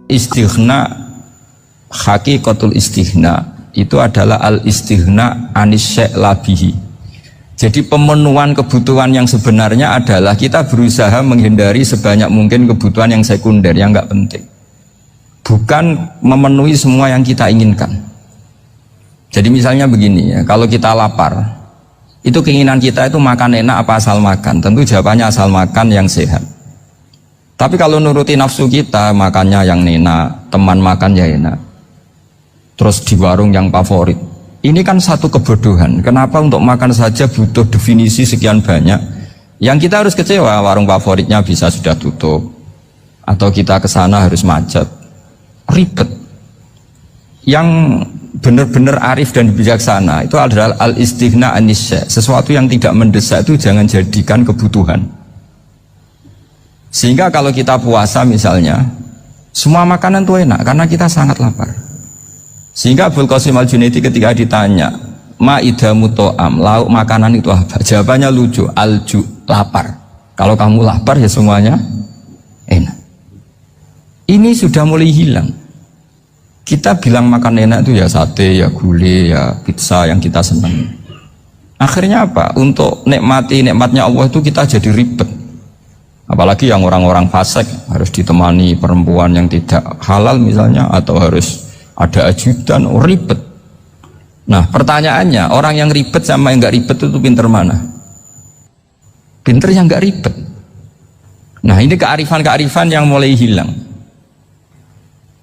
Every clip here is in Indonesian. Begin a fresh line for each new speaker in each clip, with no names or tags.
istighna, hakikatul istighna itu adalah al-istighna anis syai' labihi. Jadi pemenuhan kebutuhan yang sebenarnya adalah kita berusaha menghindari sebanyak mungkin kebutuhan yang sekunder, yang enggak penting. Bukan memenuhi semua yang kita inginkan. Jadi misalnya begini ya, kalau kita lapar, itu keinginan kita itu makan enak apa asal makan? Tentu jawabannya asal makan yang sehat. Tapi kalau nuruti nafsu kita, makannya yang enak, teman makan ya enak, terus di warung yang favorit. Ini kan satu kebodohan. Kenapa untuk makan saja butuh definisi sekian banyak? Yang kita harus kecewa, warung favoritnya bisa sudah tutup, atau kita ke sana harus macet, ribet. Yang benar-benar arif dan bijaksana itu adalah al-istighna anisya. Sesuatu yang tidak mendesak itu jangan jadikan kebutuhan. Sehingga kalau kita puasa misalnya, semua makanan itu enak karena kita sangat lapar. Sehingga Abul Qasim Al-Junaidi ketika ditanya, ma'idamu to'am, lauk makanan itu apa? Jawabannya lucu, alju, lapar. Kalau kamu lapar ya semuanya enak. Ini sudah mulai hilang. Kita bilang makan enak itu ya sate, ya gulai, ya pizza yang kita senang. Akhirnya apa? Untuk nikmati nikmatnya Allah itu kita jadi ribet. Apalagi yang orang-orang fasik harus ditemani perempuan yang tidak halal misalnya, atau harus ada ajudan, ribet. Nah pertanyaannya, orang yang ribet sama yang gak ribet itu pinter mana? Pinter yang gak ribet. Nah ini kearifan-kearifan yang mulai hilang.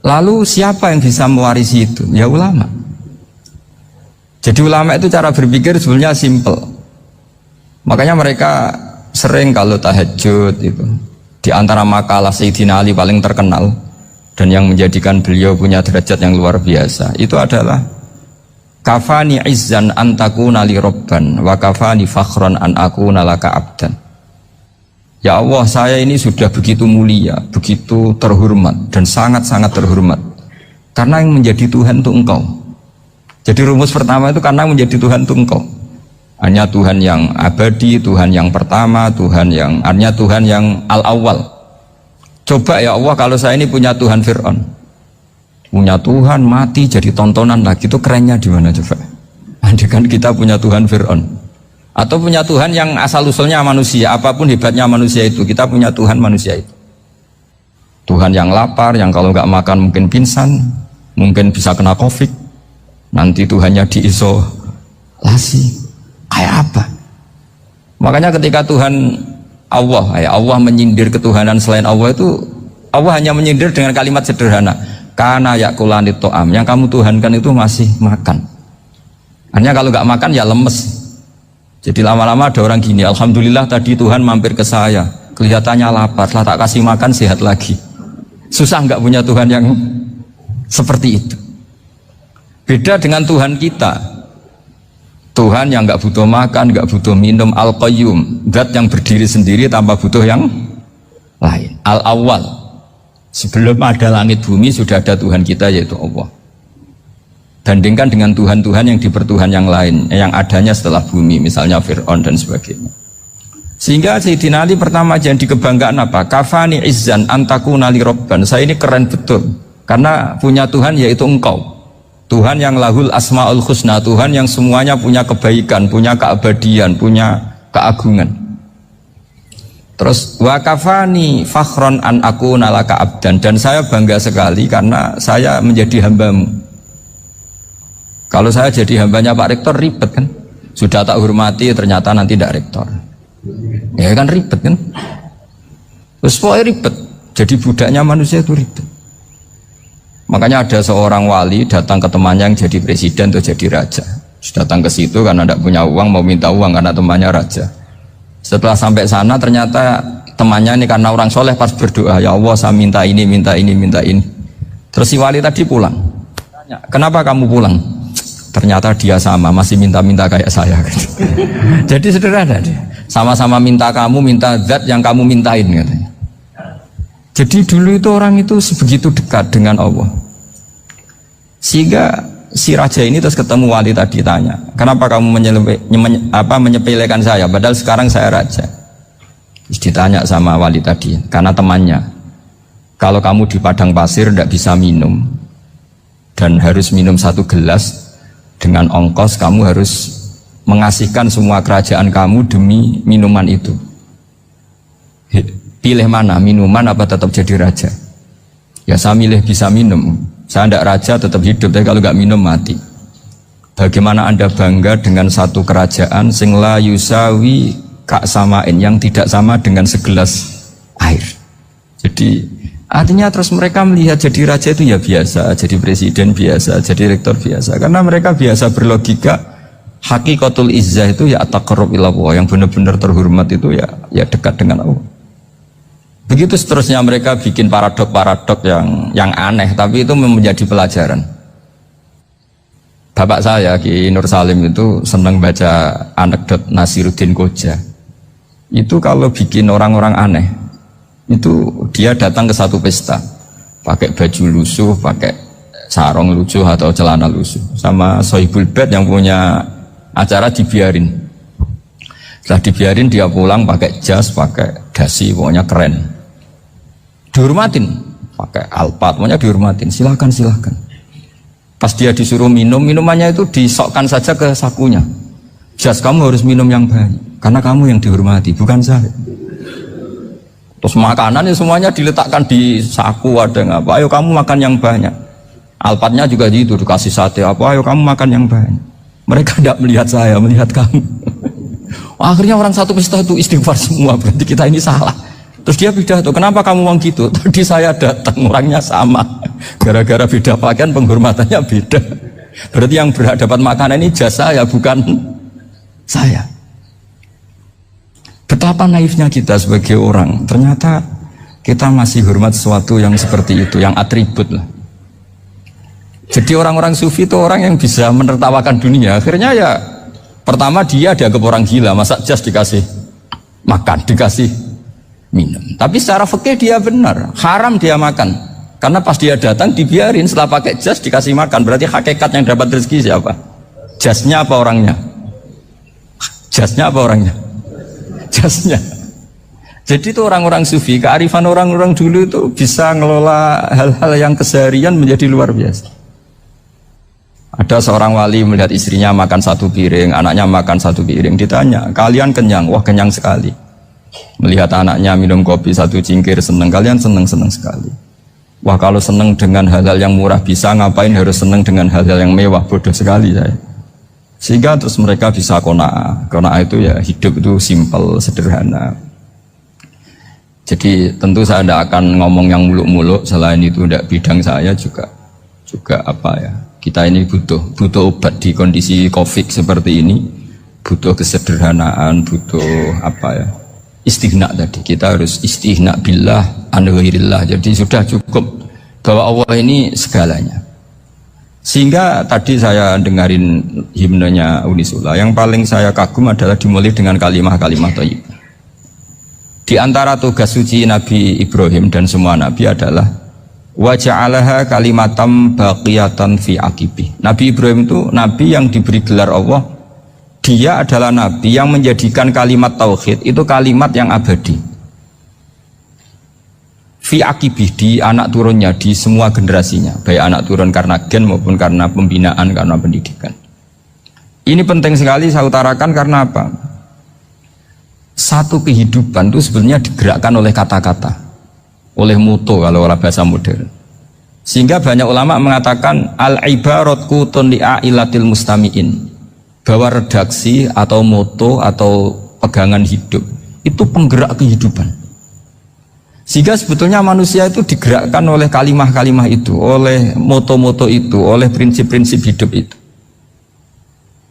Lalu siapa yang bisa mewarisi itu? Ya ulama. Jadi ulama itu cara berpikir sebenarnya simple. Makanya mereka sering kalau tahajud itu, di antara makalah Sayyidina Ali paling terkenal dan yang menjadikan beliau punya derajat yang luar biasa itu adalah kafani izzan an takuna li robban wa kafani fakhran an akuna laka abdan. Ya Allah, saya ini sudah begitu mulia, begitu terhormat dan sangat-sangat terhormat karena yang menjadi Tuhan itu Engkau. Jadi rumus pertama itu karena menjadi Tuhan itu Engkau. Hanya Tuhan yang abadi, Tuhan yang pertama, hanya Tuhan yang al-awwal. Coba ya Allah, kalau saya ini punya Tuhan Fir'aun, punya Tuhan mati jadi tontonan lagi, itu kerennya di mana coba? Andai kan kita punya Tuhan Fir'aun, atau punya Tuhan yang asal usulnya manusia, apapun hebatnya manusia itu, kita punya Tuhan manusia itu. Tuhan yang lapar, yang kalau nggak makan mungkin pingsan, mungkin bisa kena COVID, nanti Tuhannya diisolasi, kayak apa? Makanya ketika Tuhan Allah menyindir ketuhanan selain Allah itu, Allah hanya menyindir dengan kalimat sederhana, kana yakulanit to'am, yang kamu tuhankan itu masih makan. Hanya kalau nggak makan ya lemes. Jadi lama-lama ada orang gini, alhamdulillah tadi Tuhan mampir ke saya, kelihatannya lapar, setelah tak kasih makan sehat lagi. Susah nggak punya Tuhan yang seperti itu. Beda dengan Tuhan kita. Tuhan yang nggak butuh makan, nggak butuh minum, al-qayyum, zat yang berdiri sendiri tanpa butuh yang lain, al-awwal. Sebelum ada langit bumi sudah ada Tuhan kita, yaitu Allah. Bandingkan dengan Tuhan-Tuhan yang dipertuhan yang lain, yang adanya setelah bumi, misalnya Fir'aun dan sebagainya. Sehingga Sayyidina Ali pertama jadi kebanggaan apa? Kafani izzan antakuna li robban. Saya ini keren betul karena punya Tuhan yaitu Engkau. Tuhan yang lahul asma'ul husna, Tuhan yang semuanya punya kebaikan, punya keabadian, punya keagungan. Terus wa kafani fakhron an akuna laka abdan, dan saya bangga sekali karena saya menjadi hambamu. Kalau saya jadi hambanya Pak Rektor ribet kan, sudah tak hormati ternyata nanti tidak rektor, ya kan ribet kan. Terus pokoknya ribet, jadi budaknya manusia itu ribet. Makanya ada seorang wali datang ke temannya yang jadi presiden atau jadi raja. Datang ke situ karena tidak punya uang, mau minta uang karena temannya raja. Setelah sampai sana ternyata temannya ini karena orang soleh pas berdoa, ya Allah saya minta ini, minta ini, minta ini. Terus si wali tadi pulang. Tanya, kenapa kamu pulang? Ternyata dia sama, masih minta-minta kayak saya. Jadi sederhana dia. Sama-sama minta kamu, minta zat yang kamu mintain katanya. Jadi dulu itu orang itu sebegitu dekat dengan Allah. Sehingga si raja ini terus ketemu wali tadi, tanya, kenapa kamu menyepelekan saya padahal sekarang saya raja? Terus ditanya sama wali tadi, karena temannya, Kalau kamu di padang pasir tidak bisa minum dan harus minum 1 gelas, dengan ongkos kamu harus mengasihkan semua kerajaan kamu demi minuman itu. Pilih mana, minuman apa tetap jadi raja? Ya saya milih bisa minum. Saya tidak raja tetap hidup, tapi kalau nggak minum mati. Bagaimana Anda bangga dengan satu kerajaan sing la yusawi kak samain, yang tidak sama dengan segelas air? Jadi artinya terus mereka melihat jadi raja itu ya biasa, jadi presiden biasa, jadi rektor biasa, karena mereka biasa berlogika. Hakikatul izzah itu ya taqarrub ila Allah, yang benar-benar terhormat itu ya dekat dengan Allah. Begitu seterusnya mereka bikin paradok-paradok yang aneh, tapi itu menjadi pelajaran. Bapak saya Ki Nur Salim itu senang baca anekdot Nasiruddin Koja. Itu kalau bikin orang-orang aneh, itu dia datang ke satu pesta pakai baju lusuh, pakai sarung lusuh atau celana lusuh, sama Sohibul Bait yang punya acara dibiarin. Setelah dibiarin dia pulang pakai jas, pakai dasi, pokoknya keren, dihormatin, pakai alpat, pokoknya dihormatin, silakan. Pas dia disuruh minum, minumannya itu disokkan saja ke sakunya. Jas, kamu harus minum yang banyak karena kamu yang dihormati, bukan saya. Terus makanan semuanya diletakkan di saku, ada apa? Ayo kamu makan yang banyak. Alpatnya juga gitu, dikasih sate apa? Ayo kamu makan yang banyak. Mereka tidak melihat saya, melihat kamu. Akhirnya orang satu pesta itu istighfar semua, berarti kita ini salah. Terus dia pidato, kenapa kamu ngomong gitu? Tadi saya datang, orangnya sama. Gara-gara beda pakaian, penghormatannya beda. Berarti yang berhak dapat makanan ini jasa ya, bukan saya. Betapa naifnya kita sebagai orang. Ternyata kita masih hormat sesuatu yang seperti itu, yang atribut lah. Jadi orang-orang sufi itu orang yang bisa menertawakan dunia. Akhirnya ya, pertama dia dianggap orang gila, masa jas dikasih makan, dikasih minum. Tapi secara fikih dia benar, haram dia makan. Karena pas dia datang dibiarin, setelah pakai jas dikasih makan. Berarti hakikat yang dapat rezeki siapa? Jasnya apa orangnya? Jasnya apa orangnya? Jasnya. Jadi itu orang-orang sufi, kearifan orang-orang dulu itu bisa ngelola hal-hal yang keseharian menjadi luar biasa. Ada seorang wali melihat istrinya makan 1 piring, anaknya makan 1 piring, ditanya, kalian kenyang? Wah, kenyang sekali. Melihat anaknya minum kopi 1 cingkir, senang. Kalian senang sekali. Wah, kalau senang dengan hal-hal yang murah bisa, ngapain harus senang dengan hal-hal yang mewah? Bodoh sekali saya. Sehingga terus mereka bisa qanaah. Qanaah itu ya hidup itu simpel, sederhana. Jadi tentu saya tidak akan ngomong yang muluk-muluk, selain itu tidak bidang saya juga apa ya. Kita ini butuh obat di kondisi Covid seperti ini, butuh kesederhanaan, butuh apa ya, istighna tadi. Kita harus istighna billah an ghairillah. Jadi sudah cukup bahwa Allah ini segalanya. Sehingga tadi saya dengarin himnenya Unisula, yang paling saya kagum adalah dimulai dengan kalimat-kalimat thayyibah. Di antara tugas suci Nabi Ibrahim dan semua Nabi adalah wa ja'alaha kalimatam baqiyatan fi aqibi. Nabi Ibrahim itu Nabi yang diberi gelar Allah. Dia adalah Nabi yang menjadikan kalimat tauhid itu kalimat yang abadi. Fi aqibi, di anak turunnya, di semua generasinya, baik anak turun karena gen maupun karena pembinaan, karena pendidikan. Ini penting sekali saya utarakan karena apa? Satu kehidupan itu sebenarnya digerakkan oleh kata-kata, oleh muto kalau orang bahasa modern. Sehingga banyak ulama mengatakan al-ibarat qutun li'ailatil mustami'in, bahwa redaksi atau moto atau pegangan hidup itu penggerak kehidupan. Sehingga sebetulnya manusia itu digerakkan oleh kalimah-kalimah itu, oleh moto-moto itu, oleh prinsip-prinsip hidup itu.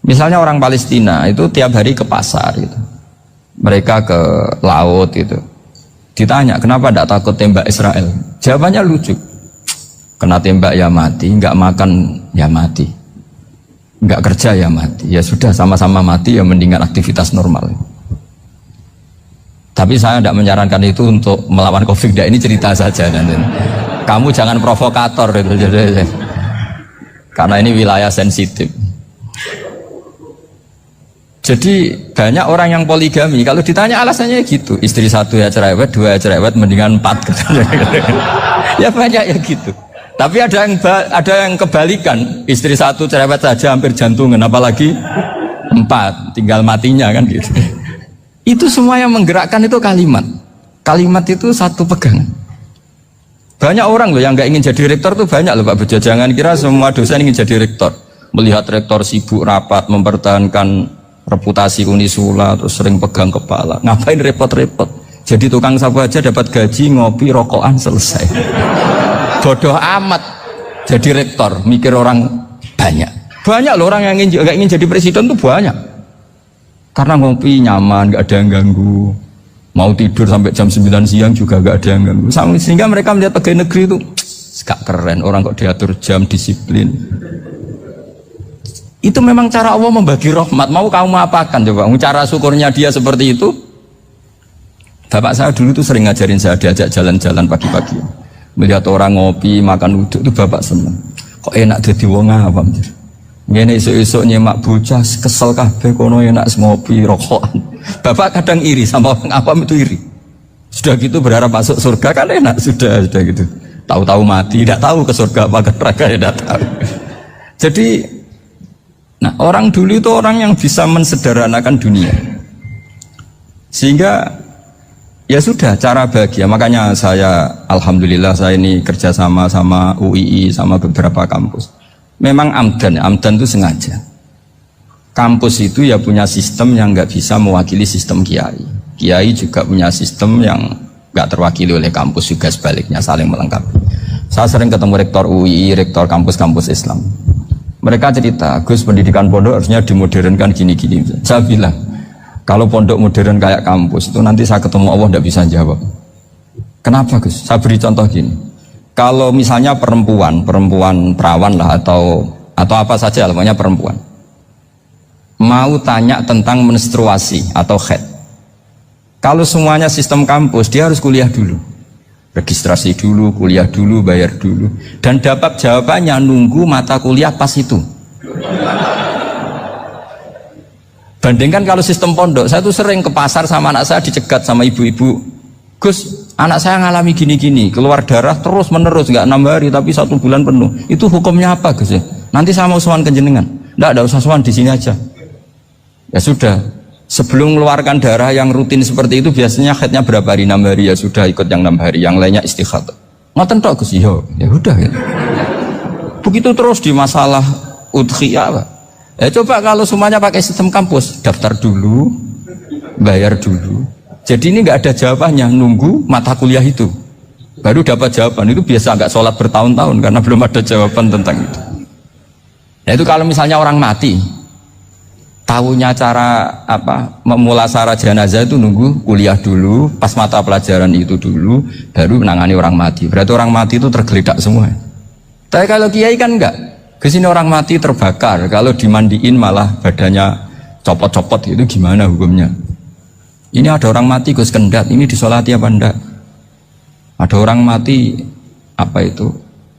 Misalnya orang Palestina itu tiap hari ke pasar gitu. Mereka ke laut gitu. Ditanya, kenapa tidak takut tembak Israel? Jawabannya lucu. Kena tembak ya mati, nggak makan ya mati, nggak kerja ya mati. Ya sudah, sama-sama mati ya, mendingan aktivitas normal. Tapi saya tidak menyarankan itu untuk melawan Covid. Ini cerita saja. Kamu jangan provokator gitu. Karena ini wilayah sensitif. Jadi banyak orang yang poligami, kalau ditanya alasannya gitu, istri satu ya cerewet, dua ya cerewet, mendingan 4 gitu. Ya banyak ya gitu. Tapi ada yang kebalikan, istri satu cerewet saja hampir jantungan, apalagi 4, tinggal matinya kan gitu. Itu semua yang menggerakkan itu kalimat. Kalimat itu satu pegangan. Banyak orang loh yang nggak ingin jadi rektor tuh banyak loh Pak Bejo. Jangan kira semua dosen ingin jadi rektor. Melihat rektor sibuk rapat, mempertahankan reputasi Unisula, terus sering pegang kepala, ngapain repot-repot, jadi tukang sapu aja dapat gaji, ngopi, rokokan, selesai. Bodoh amat jadi rektor, mikir orang banyak loh orang yang ingin jadi presiden tuh banyak, karena ngopi nyaman, gak ada yang ganggu, mau tidur sampai jam 9 siang juga gak ada yang ganggu, sehingga mereka melihat pegawai negeri itu gak keren, orang kok diatur jam, disiplin. Itu memang cara Allah membagi rahmat. Mau kamu apakan coba? Cara syukurnya dia seperti itu. Bapak saya dulu tuh sering ngajarin saya, diajak jalan-jalan pagi-pagi. Melihat orang ngopi, makan uduk itu bapak seneng. Kok enak jadi wong awam. Ngene esuk-esuk nyemak bocah kesel kabeh kono enak ngopi rokokan. Bapak kadang iri sama orang awam itu iri. Sudah gitu berharap masuk surga kan enak sudah gitu. Tahu-tahu mati, tidak tahu ke surga apa ke neraka ya tidak tahu. Jadi nah, orang dulu itu orang yang bisa mensederhanakan dunia. Sehingga ya sudah cara bahagia. Makanya saya alhamdulillah saya ini kerjasama sama UII sama beberapa kampus. Memang amdan itu sengaja. Kampus itu ya punya sistem yang nggak bisa mewakili sistem kiai. Kiai juga punya sistem yang nggak terwakili oleh kampus, juga sebaliknya saling melengkapi. Saya sering ketemu rektor UII, rektor kampus-kampus Islam. Mereka cerita, Gus, pendidikan pondok harusnya dimodernkan gini-gini. Saya bilang, kalau pondok modern kayak kampus itu nanti saya ketemu Allah tidak bisa jawab. Kenapa Gus? Saya beri contoh gini. Kalau misalnya perempuan perawan lah atau apa saja, namanya perempuan, mau tanya tentang menstruasi atau haid. Kalau semuanya sistem kampus, dia harus kuliah dulu. Registrasi dulu, kuliah dulu, bayar dulu, dan dapat jawabannya nunggu mata kuliah pas itu. Bandingkan kalau sistem pondok, saya tuh sering ke pasar sama anak saya dicegat sama ibu-ibu, Gus, anak saya ngalami gini-gini, keluar darah terus menerus, nggak 6 hari tapi 1 bulan penuh. Itu hukumnya apa Gus ya? Nanti saya mau sowan ke jenengan. Nggak ada usah sowan, di sini aja. Ya sudah. Sebelum mengeluarkan darah yang rutin seperti itu biasanya haidnya berapa hari? 6 hari, ya sudah ikut yang 6 hari, yang lainnya istighatsah. Ngoten tok Gus, ya udah ya. Begitu terus di masalah udhiyah, Pak. Ya coba kalau semuanya pakai sistem kampus, daftar dulu, bayar dulu. Jadi ini nggak ada jawabannya, nunggu mata kuliah itu baru dapat jawaban. Itu biasa nggak sholat bertahun-tahun karena belum ada jawaban tentang itu. Nah itu kalau misalnya orang mati, tahunya cara apa memulasara jenazah itu nunggu kuliah dulu, pas mata pelajaran itu dulu, baru menangani orang mati. Berarti orang mati itu tergeledak semua. Tapi kalau kiai kan enggak. Kesini orang mati terbakar, kalau dimandiin malah badannya copot-copot, itu gimana hukumnya? Ini ada orang mati Gus Kendat, ini disolati apa enggak? Ada orang mati apa itu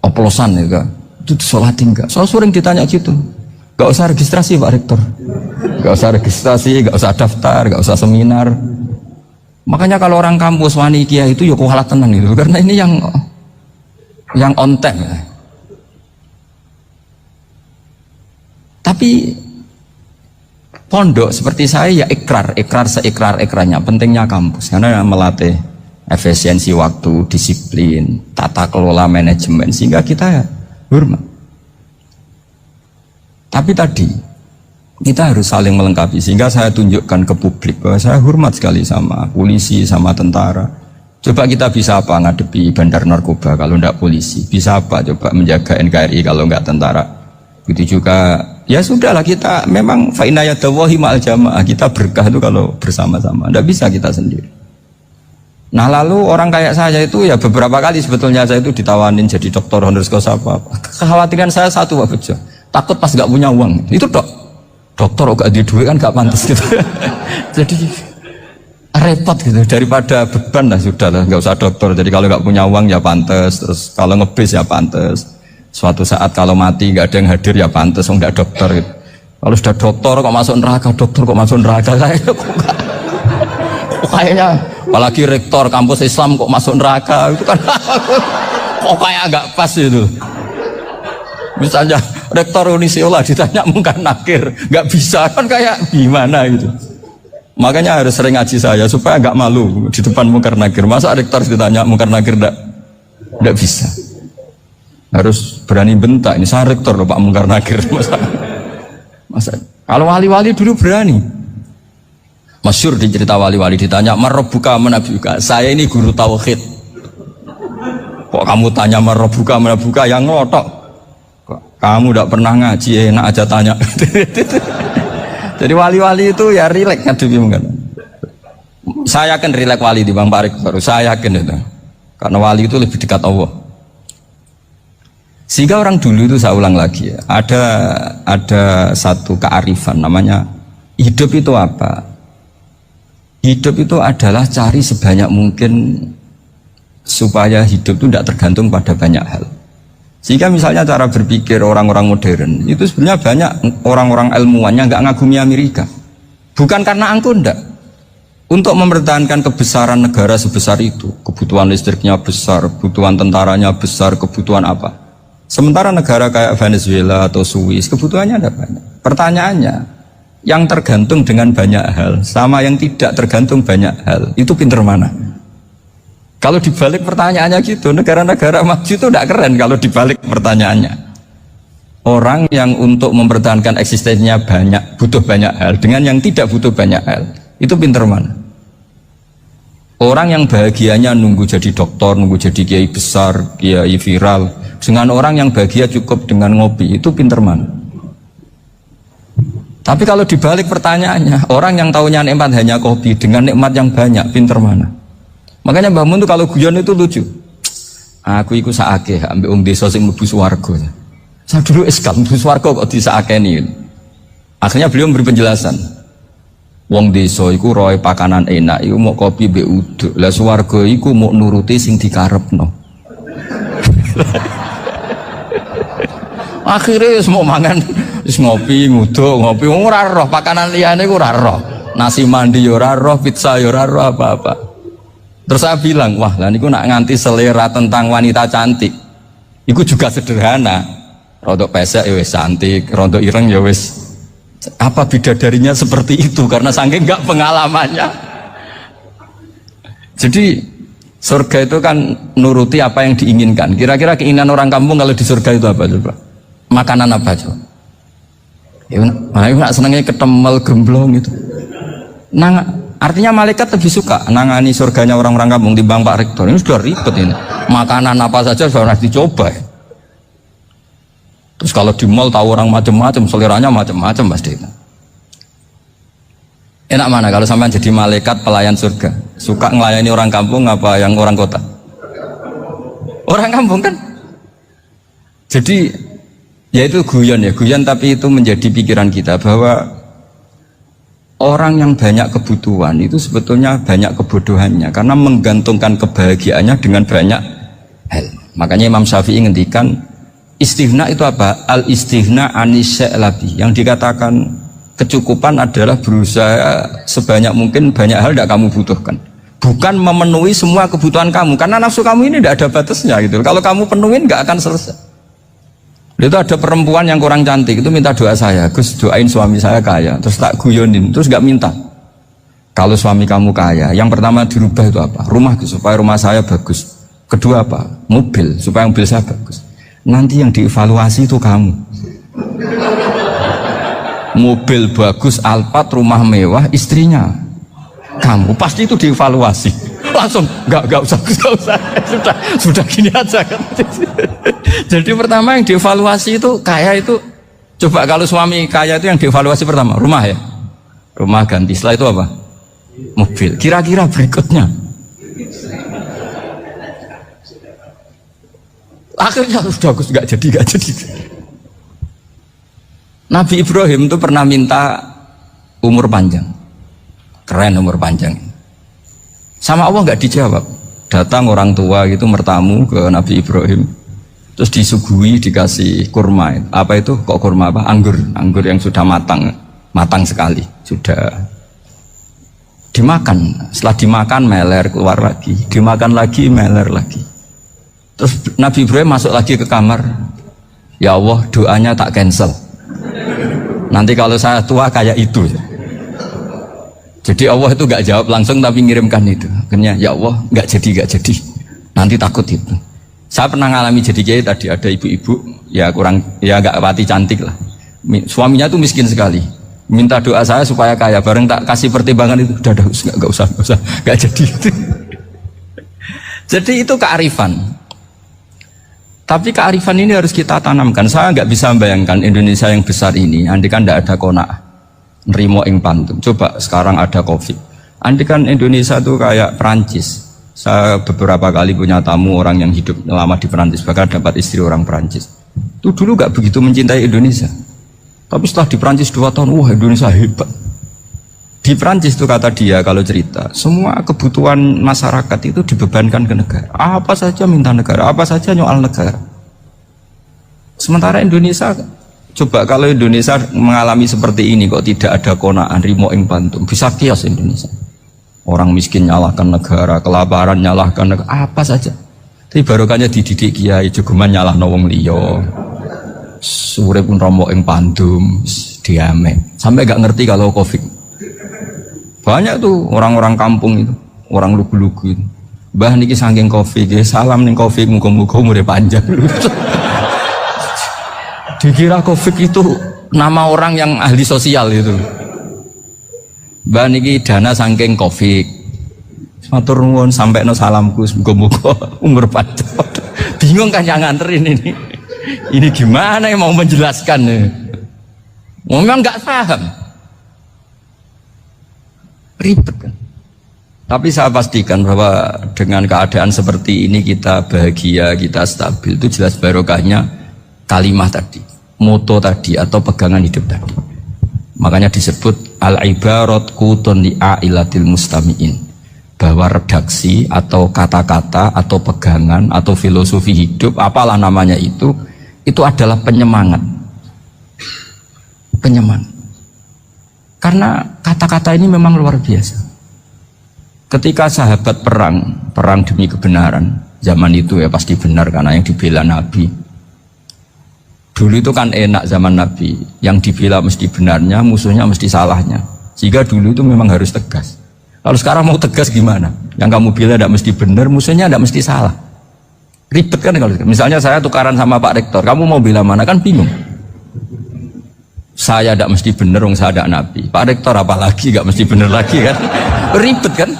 oplosan ya, itu disolati enggak? Soal sering ditanya gitu. Gak usah registrasi Pak Rektor, gak usah registrasi, gak usah daftar, gak usah seminar. Makanya kalau orang kampus wani kiai itu ya kualat tenang gitu, karena ini yang on time ya. Tapi pondok seperti saya ya ikrar seikrar-ikrarnya. Pentingnya kampus karena melatih efisiensi waktu, disiplin, tata kelola manajemen, sehingga kita ya hormat. Tapi tadi kita harus saling melengkapi, sehingga saya tunjukkan ke publik bahwa saya hormat sekali sama polisi, sama tentara. Coba kita bisa apa ngadepi bandar narkoba kalau enggak polisi? Bisa apa coba menjaga NKRI kalau enggak tentara? Begitu juga, ya sudahlah kita memang fa'inayadawahi ma'al jamaah, kita berkah itu kalau bersama-sama, enggak bisa kita sendiri. Nah lalu orang kayak saya itu ya beberapa kali sebetulnya saya itu ditawanin jadi doktor honoris causa apa. Kekhawatiran saya satu Pak Bejo, takut pas enggak punya uang, itu dokter gak di duit kan gak pantas gitu. Jadi repot gitu, daripada beban lah sudah lah, nggak usah dokter. Jadi kalau nggak punya uang ya pantas, terus kalau ngebis ya pantas. Suatu saat kalau mati nggak ada yang hadir ya pantas, nggak dokter gitu. Kalau sudah dokter kok masuk neraka, kayaknya apalagi rektor kampus Islam kok masuk neraka itu kan kok kayak agak pas itu. Misalnya rektor Unisiola ditanya mungkar nakir, nggak bisa kan kayak gimana gitu. Makanya harus sering ngaji saya supaya nggak malu di depan mungkar nakir. Masa rektor ditanya mungkar nakir nggak bisa. Harus berani bentak. Ini saya rektor loh Pak mungkar nakir. Masa kalau wali-wali dulu berani. Masyhur di cerita wali-wali ditanya marabbuka manabuka. Saya ini guru tauhid. Kok kamu tanya marabbuka manabuka yang ngotok? Kamu tidak pernah ngaji, enak aja tanya. Jadi wali-wali itu ya rileks ngadepi mungkin. Saya yakin rileks wali di Bang Parik baru. Saya yakin itu. Karena wali itu lebih dekat Allah. Sehingga orang dulu itu saya ulang lagi ya, ada satu kearifan namanya hidup itu apa? Hidup itu adalah cari sebanyak mungkin supaya hidup itu tidak tergantung pada banyak hal. Sehingga misalnya cara berpikir orang-orang modern itu sebenarnya banyak orang-orang ilmuwannya nggak ngagumi Amerika. Bukan karena angkuh ndak. Untuk mempertahankan kebesaran negara sebesar itu, kebutuhan listriknya besar, kebutuhan tentaranya besar, kebutuhan apa? Sementara negara kayak Venezuela atau Swiss kebutuhannya ada banyak. Pertanyaannya, yang tergantung dengan banyak hal sama yang tidak tergantung banyak hal itu pinter mana? Kalau dibalik pertanyaannya gitu, negara-negara maju itu tidak keren kalau dibalik pertanyaannya. Orang yang untuk mempertahankan eksistensinya banyak, butuh banyak hal, dengan yang tidak butuh banyak hal, itu pinter mana? Orang yang bahagianya nunggu jadi dokter, nunggu jadi kiai besar, kiai viral, dengan orang yang bahagia cukup dengan ngopi, itu pinter mana? Tapi kalau dibalik pertanyaannya, orang yang tahunya nikmat hanya kopi, dengan nikmat yang banyak, pinter mana? Makanya Mbah Mun tuh kalau guyon itu lucu. Aku iku sakake ambek wong desa sing mlebu swarga. Saya dulu eskam mlebu swarga kok disakeni. Akhirnya beliau memberi penjelasan. Wong desa iku roe pakanan enak, iku mau kopi mbek uduk. Lah swarga iku mau nuruti sing dikarepno. Akhirnya wis mau mangan, wis ngopi, nguduk, ngopi ora roh pakanan liyane ku ora roh. Nasi mandi yo ora roh, pizza yo ora roh apa-apa. Terus saya bilang, wah lah niku nak nganti selera tentang wanita cantik. Iku juga sederhana. Rodok pesek ya wis cantik, rodok ireng ya wis. Apa bidadarinya seperti itu karena saking enggak pengalamannya. Jadi surga itu kan nuruti apa yang diinginkan. Kira-kira keinginan orang kampung kalau di surga itu apa coba? Makanan apa coba? Ya nak senengnya ketemel gemblong itu. Artinya malaikat lebih suka nangani surganya orang-orang kampung timbang Pak Rektor. Ini sudah ribet ini. Makanan apa saja sudah harus dicoba. Terus kalau di mall tahu orang macam-macam, seleranya macam-macam pasti. Enak mana kalau sampai jadi malaikat pelayan surga? Suka ngelayani orang kampung apa yang orang kota? Orang kampung kan? Jadi ya itu guyon tapi itu menjadi pikiran kita bahwa orang yang banyak kebutuhan itu sebetulnya banyak kebodohannya karena menggantungkan kebahagiaannya dengan banyak hal. Makanya Imam Syafi'i ngendikan istighna itu apa? Al istighna anisya'i. Yang dikatakan kecukupan adalah berusaha sebanyak mungkin banyak hal tidak kamu butuhkan. Bukan memenuhi semua kebutuhan kamu karena nafsu kamu ini tidak ada batasnya gitu. Kalau kamu penuhin nggak akan selesai. Itu ada perempuan yang kurang cantik itu minta doa saya, Gus doain suami saya kaya, terus tak guyonin, terus gak minta. Kalau suami kamu kaya, yang pertama dirubah itu apa? Rumah supaya rumah saya bagus. Kedua apa? Mobil supaya mobil saya bagus. Nanti yang dievaluasi itu kamu. Mobil bagus, Alphard, rumah mewah, istrinya kamu pasti itu dievaluasi. Langsung nggak usah sudah gini aja kan. Jadi pertama yang dievaluasi itu kaya itu coba kalau suami kaya itu yang dievaluasi pertama rumah ya, rumah ganti, setelah itu apa? Mobil. Kira-kira berikutnya akhirnya sudah nggak jadi. Nabi Ibrahim itu pernah minta umur panjang, keren umur panjang. Sama Allah nggak dijawab. Datang orang tua gitu mertamu ke Nabi Ibrahim. Terus disuguhi dikasih kurma. Apa itu? Kok kurma apa? Anggur yang sudah matang sekali. Sudah dimakan. Setelah dimakan meler keluar lagi. Dimakan lagi meler lagi. Terus Nabi Ibrahim masuk lagi ke kamar. Ya Allah, doanya tak cancel. Nanti kalau saya tua kayak itu. Jadi Allah itu gak jawab langsung tapi ngirimkan itu. Akhirnya ya Allah gak jadi. Nanti takut itu. Saya pernah ngalami jadi kiai tadi, ada ibu-ibu ya gak pati cantik lah. Suaminya tuh miskin sekali. Minta doa saya supaya kaya. Bareng tak kasih pertimbangan itu, udah gak usah, gak jadi. Jadi itu kearifan. Tapi kearifan ini harus kita tanamkan. Saya nggak bisa membayangkan Indonesia yang besar ini, andai kan tidak ada qanaah, nerimo ing pantum. Coba sekarang ada COVID. Andai kan Indonesia itu kayak Perancis. Saya beberapa kali punya tamu orang yang hidup lama di Perancis, bahkan dapat istri orang Perancis. Itu dulu nggak begitu mencintai Indonesia. Tapi setelah di Perancis 2 tahun, wah Indonesia hebat. Di Perancis itu kata dia kalau cerita, semua kebutuhan masyarakat itu dibebankan ke negara. Apa saja minta negara, apa saja nyoal negara. Sementara Indonesia, coba kalau Indonesia mengalami seperti ini kok tidak ada qanaah rimo ing pantum, bisa kios Indonesia. Orang miskin nyalahkan negara, kelaparan nyalahkan negara, apa saja. Tapi barokahnya dididik kiai, jogeman nyalahno wong liya. Urip pun romo ing pantum, diame. Sampai gak ngerti kalau Covid. Banyak tuh orang-orang kampung itu, orang lugu-lugu itu. Mbah niki saking Covid, salam ning Covid, muga-muga umure panjang. Dikira Covid itu nama orang yang ahli sosial itu. Mbah niki dana saking Covid. Matur nuwun sampekno salamku, muga-muga umur panjang. Bingung kan yang nganterin ini. Ini gimana yang mau menjelaskan? Memang nggak paham. Ribet kan. Tapi saya pastikan bahwa dengan keadaan seperti ini kita bahagia, kita stabil, itu jelas barokahnya kalimah tadi, moto tadi atau pegangan hidup tadi. Makanya disebut al-ibarat qutun li'ailatil mustami'in, bahwa redaksi atau kata-kata atau pegangan atau filosofi hidup, apalah namanya itu adalah penyemangat. Karena kata-kata ini memang luar biasa. Ketika sahabat perang demi kebenaran, zaman itu ya pasti benar karena yang dibela Nabi. Dulu itu kan enak zaman Nabi, yang dibela mesti benarnya, musuhnya mesti salahnya. Sehingga dulu itu memang harus tegas. Kalau sekarang mau tegas gimana? Yang kamu bela tidak mesti benar, musuhnya tidak mesti salah. Ribet kan kalau misalnya saya tukaran sama Pak Rektor, kamu mau bela mana kan bingung. Saya tidak mesti benar, saya tidak Nabi. Pak Rektor apalagi gak mesti benar lagi kan? Ribet kan?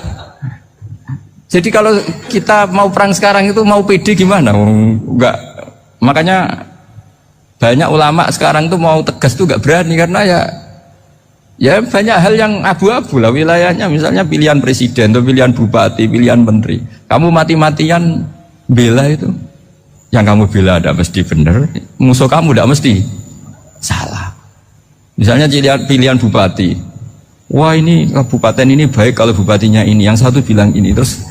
Jadi kalau kita mau perang sekarang itu mau pede gimana? Enggak. Makanya banyak ulama sekarang tuh mau tegas tuh gak berani karena ya banyak hal yang abu-abu lah wilayahnya. Misalnya pilihan presiden atau pilihan bupati, pilihan menteri. Kamu mati-matian bela itu, yang kamu bela tidak mesti benar, musuh kamu tidak mesti salah. Misalnya pilihan bupati, wah ini kabupaten ini baik kalau bupatinya ini, yang satu bilang ini, terus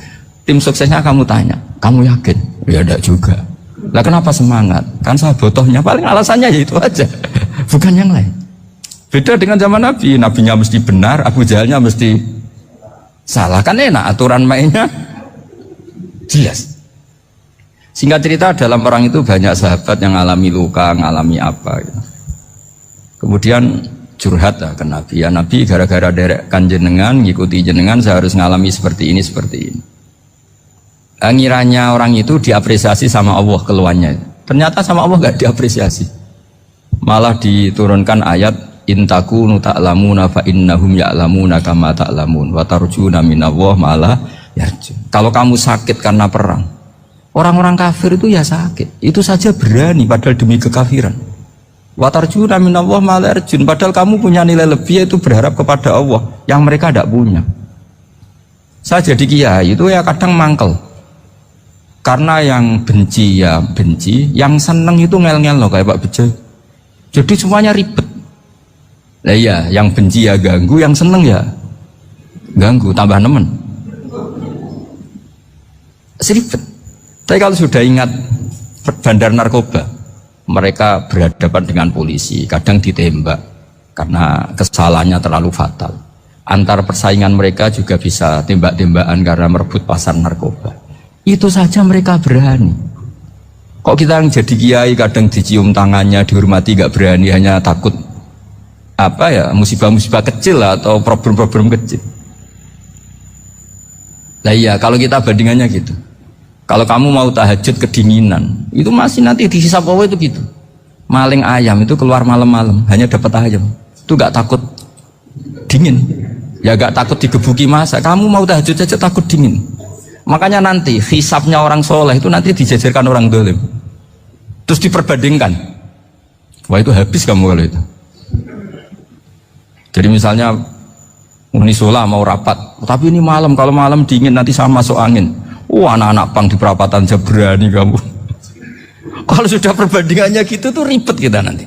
tim suksesnya kamu tanya, kamu yakin? Ya tidak juga. Lah kenapa semangat? Kan saya botohnya, paling alasannya ya itu aja, bukan yang lain. Beda dengan zaman Nabi, nabinya mesti benar, Abu Jahalnya mesti salah, kan enak aturan mainnya jelas. Singkat cerita dalam perang itu banyak sahabat yang alami luka, ngalami apa gitu. Kemudian curhat lah ke Nabi, ya Nabi gara-gara derekkan jenengan, ngikuti jenengan saya harus ngalami seperti ini. Ngiranya orang itu diapresiasi sama Allah keluarnya, ternyata sama Allah gak diapresiasi. Malah diturunkan ayat intakunu ta'lamuna fa innahum ya'lamuna kama ta'lamun wa tarjuna minallah malah yarjun. Kalau kamu sakit karena perang, orang-orang kafir itu ya sakit, itu saja berani padahal demi kekafiran. Wa tarjuna minallah malah yarjun, padahal kamu punya nilai lebih yaitu berharap kepada Allah yang mereka tidak punya. Saya jadi kiai itu ya kadang mangkel. Karena yang benci ya benci, yang seneng itu ngel-ngel loh kayak Pak Bejo. Jadi semuanya ribet. Nah iya, yang benci ya ganggu, yang seneng ya ganggu, tambah nemen. Seribet. Tapi kalau sudah ingat bandar narkoba. Mereka berhadapan dengan polisi, kadang ditembak karena kesalahannya terlalu fatal. Antar persaingan mereka juga bisa tembak-tembakan karena merebut pasar narkoba. Itu saja mereka berani. Kok kita yang jadi kiai kadang dicium tangannya, dihormati gak berani, hanya takut apa ya, musibah-musibah kecil lah, atau problem-problem kecil. Nah iya, kalau kita bandingannya gitu. Kalau kamu mau tahajud kedinginan, itu masih nanti dihisab Allah itu gitu. Maling ayam itu keluar malam-malam, hanya dapat ayam. Itu gak takut dingin. Ya gak takut digebuki masa. Kamu mau tahajud saja takut dingin. Makanya nanti hisabnya orang soleh itu nanti dijajarkan orang dolim. Terus diperbandingkan. Wah itu habis kamu kalau itu. Jadi misalnya Unisola mau rapat, tapi ini malam, kalau malam dingin nanti sama masuk angin. Anak-anak pang di perapatan aja berani kamu. Kalau sudah perbandingannya gitu tuh ribet kita nanti.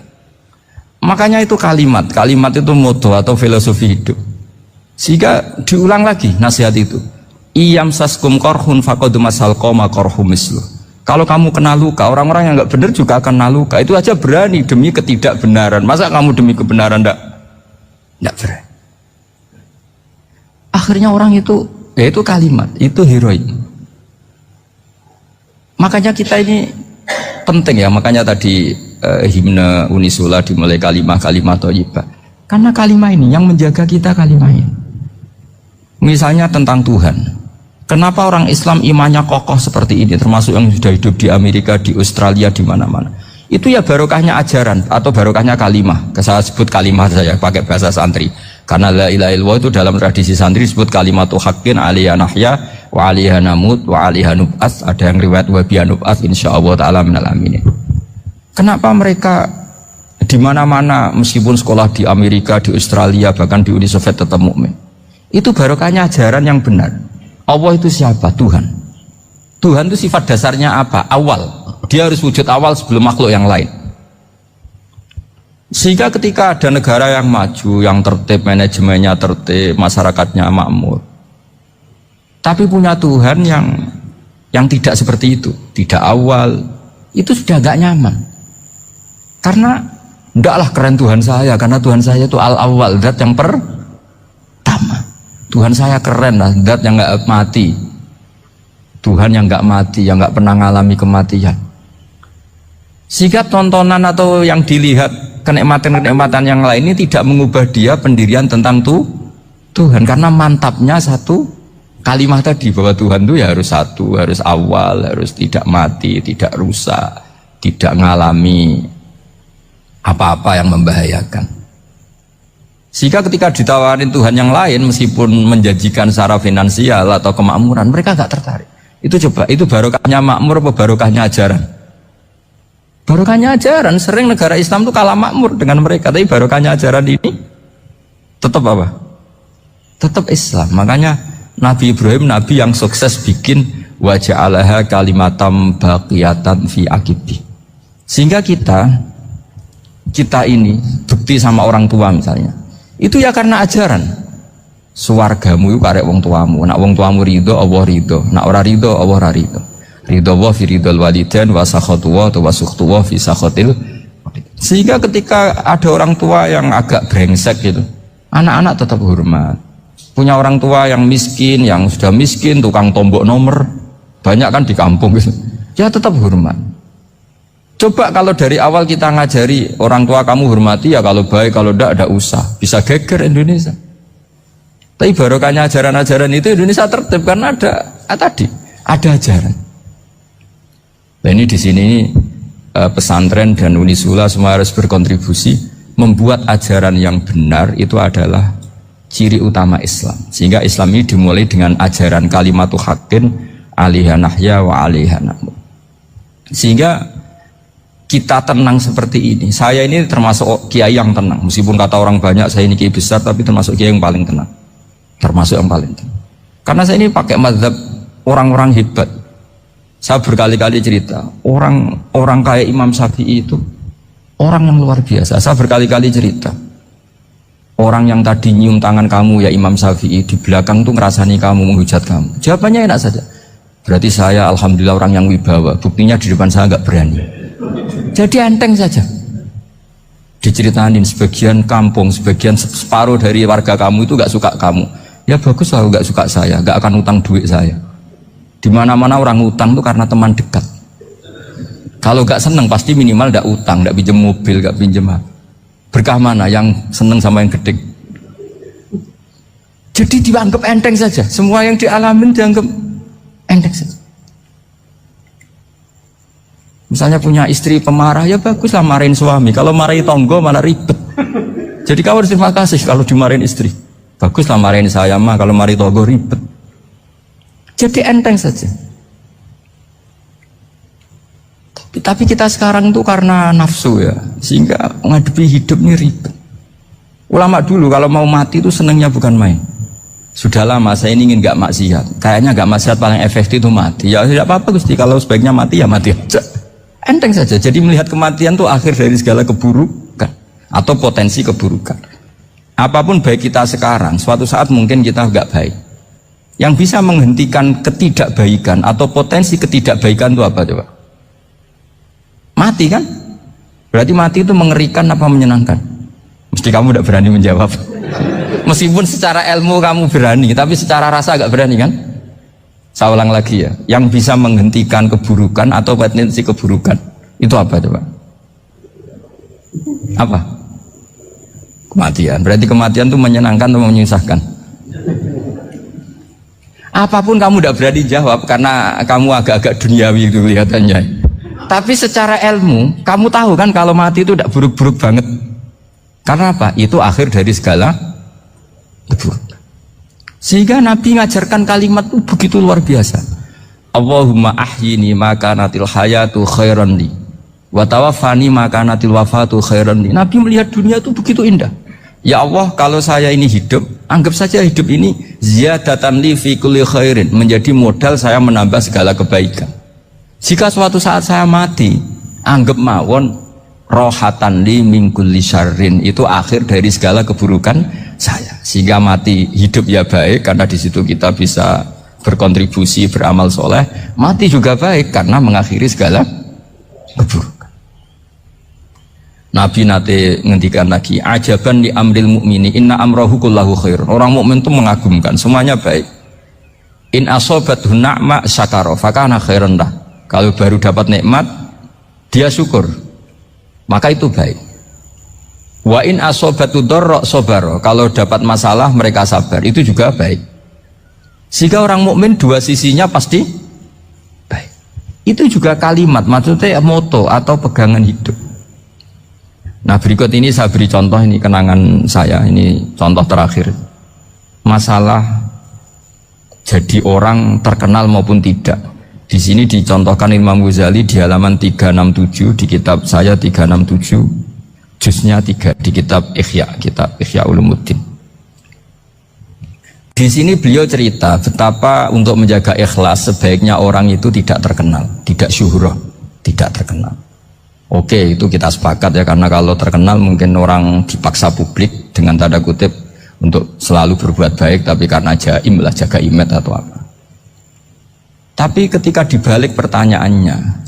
Makanya itu kalimat itu moto atau filosofi hidup. Sehingga diulang lagi nasihat itu. Iyam saskum korhun fakodu masal koma korhum mislu. Kalau kamu kena luka, orang-orang yang nggak benar juga akan kena luka. Itu aja berani demi ketidakbenaran. Masa kamu demi kebenaran nggak berani? Akhirnya orang itu, ya itu kalimat, itu heroik. Makanya kita ini penting ya, makanya tadi himne Unisula dimulai kalimat-kalimat thayyibah. Karena kalimat ini yang menjaga kita kalimat ini. Misalnya tentang Tuhan. Kenapa orang Islam imannya kokoh seperti ini, termasuk yang sudah hidup di Amerika, di Australia, di mana-mana. Itu ya barokahnya ajaran atau barokahnya kalimah. Saya sebut kalimah saya pakai bahasa santri. Karena la ilaha illallah itu dalam tradisi santri disebut kalimatu haqqin aliyah nahya wa aliyah namut wa aliyah nub'ats. Ada yang riwayat wa biya nub'ats insyaallah ta'ala minal aminin. Kenapa mereka di mana-mana meskipun sekolah di Amerika, di Australia, bahkan di Uni Soviet tetap mukmin? Itu barokahnya ajaran yang benar. Allah itu siapa? Tuhan. Tuhan itu sifat dasarnya apa? Awal. Dia harus wujud awal sebelum makhluk yang lain. Sehingga ketika ada negara yang maju, yang tertib, manajemennya tertib, masyarakatnya makmur, tapi punya Tuhan yang tidak seperti itu, tidak awal, itu sudah agak nyaman. Karena ndaklah keren Tuhan saya, karena Tuhan saya itu al-awwal, zat yang pertama. Tuhan saya keren lah, zat yang nggak mati. Tuhan yang nggak mati, yang nggak pernah mengalami kematian. Sehingga tontonan atau yang dilihat kenikmatan-kenikmatan yang lain ini tidak mengubah dia pendirian tentang Tuhan, karena mantapnya satu kalimat tadi bahwa Tuhan itu ya harus satu, harus awal, harus tidak mati, tidak rusak, tidak mengalami apa-apa yang membahayakan. Sehingga ketika ditawarin Tuhan yang lain meskipun menjanjikan secara finansial atau kemakmuran, mereka gak tertarik. Itu coba, itu barokahnya makmur apa barokahnya ajaran? Barokahnya ajaran. Sering negara Islam itu kalah makmur dengan mereka, tapi barokahnya ajaran ini tetap apa? Tetap Islam. Makanya Nabi Ibrahim, Nabi yang sukses bikin wa ja'alaha kalimatam baqiyatan fi aqibi. Sehingga kita ini bukti sama orang tua misalnya, itu ya karena ajaran. Suwargamu itu karek wong tuamu. Nak wong tuamu ridho, Allah ridho. Nak ora ridho, Allah ora ridho. Ridho wa fi ridhol walidain wa sakhatu wa sukhtu wa fi sakhatil. Sehingga ketika ada orang tua yang agak brengsek gitu, anak-anak tetap hormat. Punya orang tua yang miskin, yang sudah miskin, tukang tombok nomor, banyak kan di kampung gitu, ya tetap hormat. Coba kalau dari awal kita ngajari orang tua kamu hormati ya, kalau baik, kalau tidak usah, bisa geger Indonesia. Tapi barokahnya ajaran-ajaran itu Indonesia tertib karena ada ajaran. Nah ini di sini pesantren dan Unisula semua harus berkontribusi membuat ajaran yang benar itu adalah ciri utama Islam. Sehingga Islam ini dimulai dengan ajaran kalimatu haqqin alaiha nahya wa alaiha namut. Sehingga kita tenang seperti ini. Saya ini termasuk kiai yang tenang. Meskipun kata orang banyak saya ini kiai besar, tapi termasuk kiai yang paling tenang. Termasuk yang paling tenang. Karena saya ini pakai mazhab orang-orang hebat. Saya berkali-kali cerita, orang kayak Imam Syafi'i itu orang yang luar biasa. Saya berkali-kali cerita, orang yang tadi nyium tangan kamu ya Imam Syafi'i, di belakang tuh ngerasani kamu, menghujat kamu. Jawabannya enak saja. Berarti saya alhamdulillah orang yang wibawa. Buktinya di depan saya nggak berani. Jadi enteng saja. Diceritain sebagian kampung, sebagian separuh dari warga kamu itu nggak suka kamu. Ya bagus lah nggak suka saya, nggak akan utang duit saya. Di mana-mana orang utang itu karena teman dekat. Kalau nggak seneng pasti minimal nggak utang, nggak pinjam mobil, nggak pinjam apa. Berkah mana yang seneng sama yang gede? Jadi dianggap enteng saja. Semua yang dialamin dianggap enteng saja. Misalnya punya istri pemarah, ya baguslah marahin suami. Kalau marahin tonggo malah ribet. Jadi kamu harus terima kasih kalau dimarahin istri. Baguslah marahin saya mah, kalau marahin tonggo ribet. Jadi enteng saja. Tapi kita sekarang tuh karena nafsu ya, sehingga menghadapi hidup ini ribet. Ulama dulu kalau mau mati itu senangnya bukan main. Sudah lama saya ini ingin gak maksiat. Kayaknya gak maksiat paling efektif itu mati. Ya tidak apa-apa Gusti, kalau sebaiknya mati ya mati aja. Enteng saja. Jadi melihat kematian itu akhir dari segala keburukan atau potensi keburukan. Apapun baik kita sekarang, suatu saat mungkin kita gak baik. Yang bisa menghentikan ketidakbaikan atau potensi ketidakbaikan itu apa coba? Mati kan? Berarti mati itu mengerikan apa menyenangkan? Mesti kamu tidak berani menjawab. Meskipun secara ilmu kamu berani, tapi secara rasa agak berani kan? Saya ulang lagi ya, yang bisa menghentikan keburukan atau potensi keburukan itu apa coba? Apa? Kematian. Berarti kematian itu menyenangkan atau menyusahkan? Apapun kamu tidak berani jawab karena kamu agak-agak duniawi itu kelihatannya. Tapi secara ilmu, kamu tahu kan kalau mati itu tidak buruk-buruk banget. Karena apa? Itu akhir dari segala keburukan. Sehingga Nabi ngajarkan kalimat itu begitu luar biasa. Allahumma ahyini maka natil hayatu khairan li wa tawaffani maka natil wafatu khairan li. Nabi melihat dunia itu begitu indah. Ya Allah, kalau saya ini hidup, anggap saja hidup ini ziyadatan li fi kulli khairin, menjadi modal saya menambah segala kebaikan. Jika suatu saat saya mati, anggap mawon rohatan li min kulli syarrin, itu akhir dari segala keburukan saya. Sehingga mati hidup ya baik karena di situ kita bisa berkontribusi beramal soleh. Mati juga baik karena mengakhiri segala keburukan. Nabi nate ngendikan lagi, ajaban li amril mukmini inna amrahu kullahu khair. Orang mukmin itu mengagumkan, semuanya baik. In asobathu na'ma syakara fakana khairan lah. Kalau baru dapat nikmat dia syukur, maka itu baik. Wa in asobatu dharra sabara, kalau dapat masalah mereka sabar, itu juga baik. Sehingga orang mukmin dua sisinya pasti baik. Itu juga kalimat, maksudnya moto atau pegangan hidup. Nah berikut ini saya beri contoh, ini kenangan saya, ini contoh terakhir. Masalah jadi orang terkenal maupun tidak. Di sini dicontohkan Imam Ghazali di halaman 367 di kitab saya 367. Juznya 3 di kitab Ihya Ulumuddin. Di sini beliau cerita betapa untuk menjaga ikhlas sebaiknya orang itu tidak terkenal, tidak syuhrah, tidak terkenal. Oke, itu kita sepakat ya, karena kalau terkenal mungkin orang dipaksa publik dengan tanda kutip untuk selalu berbuat baik, tapi karena jaim lah, jaga image atau apa. Tapi ketika dibalik pertanyaannya,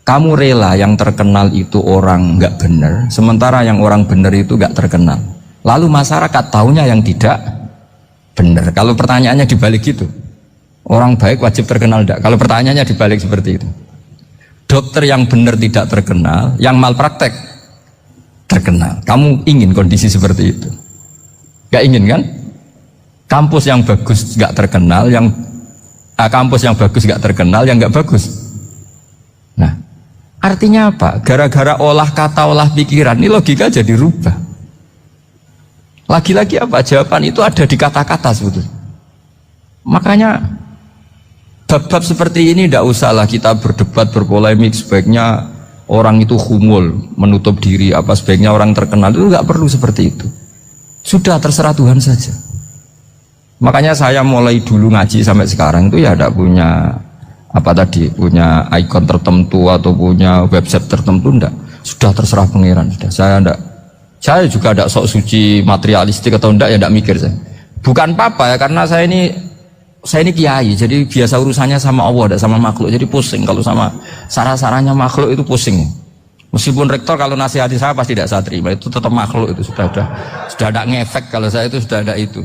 kamu rela yang terkenal itu orang nggak benar, sementara yang orang benar itu nggak terkenal. Lalu masyarakat taunya yang tidak benar. Kalau pertanyaannya dibalik gitu, orang baik wajib terkenal enggak? Kalau pertanyaannya dibalik seperti itu, dokter yang benar tidak terkenal, yang malpraktek terkenal. Kamu ingin kondisi seperti itu? Gak ingin kan? Kampus yang bagus gak terkenal, kampus yang bagus gak terkenal, yang gak bagus. Nah, artinya apa? Gara-gara olah kata, olah pikiran, ini logika jadi rubah. Lagi-lagi apa? Jawaban itu ada di kata-kata sebetulnya. Makanya bab-bab seperti ini tidak usahlah kita berdebat, berpolemik. Sebaiknya orang itu humul, menutup diri, apa sebaiknya orang terkenal, itu nggak perlu seperti itu. Sudah terserah Tuhan saja. Makanya saya mulai dulu ngaji sampai sekarang itu ya tidak punya punya ikon tertentu atau punya website tertentu, enggak. Sudah terserah pangeran. Sudah. Saya juga tidak sok suci materialistik atau enggak, ya tidak mikir saya. Bukan apa-apa ya, karena saya ini saya ini kiai, jadi biasa urusannya sama Allah, tidak sama makhluk. Jadi pusing kalau sama sarah-sarahnya makhluk itu pusing. Meskipun rektor kalau nasihati saya pasti tidak saya terima, itu tetap makhluk itu sudah ada ngefek kalau saya itu sudah ada itu.